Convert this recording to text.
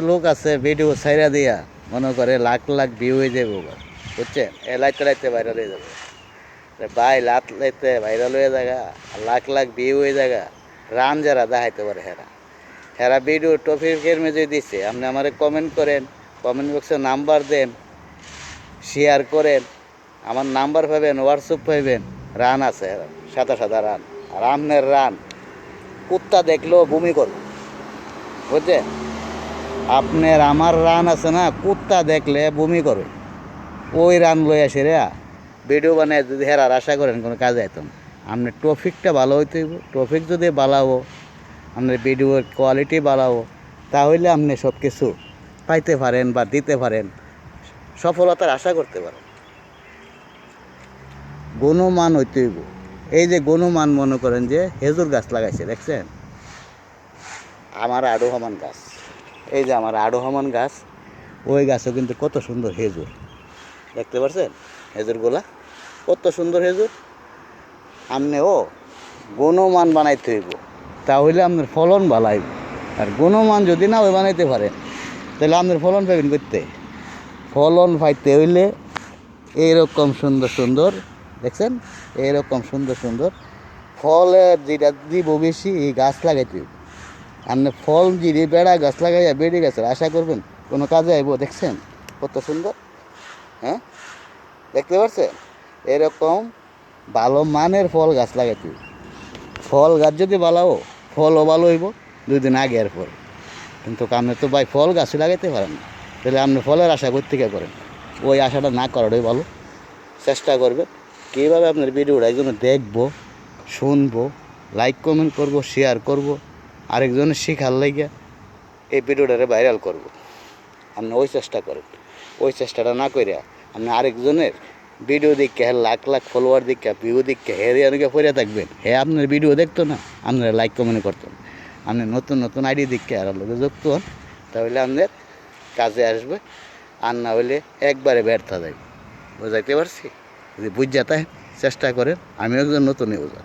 লোক আছে ভিডিও ছাইরা দিয়া মনে করে লাখ লাখ ভিউ হয়ে যাবো, বুঝছেন? লাইতে লাইতে ভাইরাল হয়ে যাবে ভাই, লাত লাইতে ভাইরাল হয়ে জায়গা, লাখ লাখ ভিউ হয়ে জায়গা। রান যারা দেখাইতে পারে হেরা হেরা ভিডিও টপিকের মেজে দিচ্ছে। আপনি আমার কমেন্ট করেন, কমেন্ট বক্সে নাম্বার দেন, শেয়ার করেন, আমার নাম্বার পাবেন, হোয়াটসঅ্যাপ পাইবেন। রান আছে সাদা সাদা রান, আর আমনের রান কুত্তা দেখলেও বমি করবে, বুঝছেন? আপনার আমার রান আছে না, কুত্তা দেখলে বমি করে। ওই রান লই আসে রে ভিডিও বানায় যদি হেরার আশা করেন কোনো কাজে আইতাম। আপনার টপিকটা ভালো হইতে হইব, টপিক যদি বাড়াবো, আপনার ভিডিওর কোয়ালিটি বাড়াবো, তাহলে আপনি সব কিছু পাইতে পারেন বা দিতে পারেন, সফলতার আশা করতে পারেন। গুণমান হইতে হইব। এই যে গুণমান, মনে করেন যে খেজুর গাছ লাগাইছে, দেখছেন? আমার আডোহমান গাছ, এই যে আমার আডোহমান গাছ, ওই গাছও কিন্তু কত সুন্দর খেজুর, দেখতে পাচ্ছেন? খেজুরগুলা কত সুন্দর খেজুর। আপনিও গুণমান বানাইতে হইব, তাহলে আপনার ফলন ভালো হইব। আর গুণমান যদি না ওই বানাইতে পারেন, তাহলে আপনার ফলন পাবেন করতে। ফলন পাইতে হইলে এইরকম সুন্দর সুন্দর, দেখছেন? এইরকম সুন্দর সুন্দর ফলের যেটা দিব বেশি, এই গাছ লাগাইতে হইব। আপনি ফল যদি বেড়া গাছ লাগাইয়া বেড়ে গাছের আশা করবেন, কোনো কাজে আইব? দেখছেন কত সুন্দর, হ্যাঁ? দেখতে পাচ্ছেন? এরকম ভালো মানের ফল গাছ লাগাইতে হইব। ফল গাছ যদি বালাও, ফলও ভালো হইব 2 দিন আগে আর পর। কিন্তু আপনি তো ভাই ফল গাছ লাগাইতে পারেন না, তাহলে আপনি ফলের আশা করতে কে করেন? ওই আশাটা না করাটাই ভালো। চেষ্টা করবেন কীভাবে আপনার ভিডিওটা একজনে দেখবো, শুনবো, লাইক কমেন্ট করবো, শেয়ার করবো, আরেকজনের শিখার লাগিয়া এই ভিডিওটারে ভাইরাল করব। আপনি ওই চেষ্টা করেন। ওই চেষ্টাটা না করিয়া আপনি আরেকজনের ভিডিও দেখে, হ্যাঁ লাখ লাখ ফলোয়ার দেখে, ভিউ দেখে, হেরে অনেকে পড়ে থাকবেন, হ্যাঁ আপনার ভিডিও দেখতো না, আপনারা লাইক কমেন্ট করতেন। আপনি নতুন নতুন আইডি দেখে আর লোকে যুক্ত হন, তাহলে আপনার কাজে আসবে। আর না হইলে একবারে ব্যর্থ যাবে। বুঝাইতে পারছি? যদি বুঝ যেতে চেষ্টা করেন। আমিও একজন নতুন ইউজার।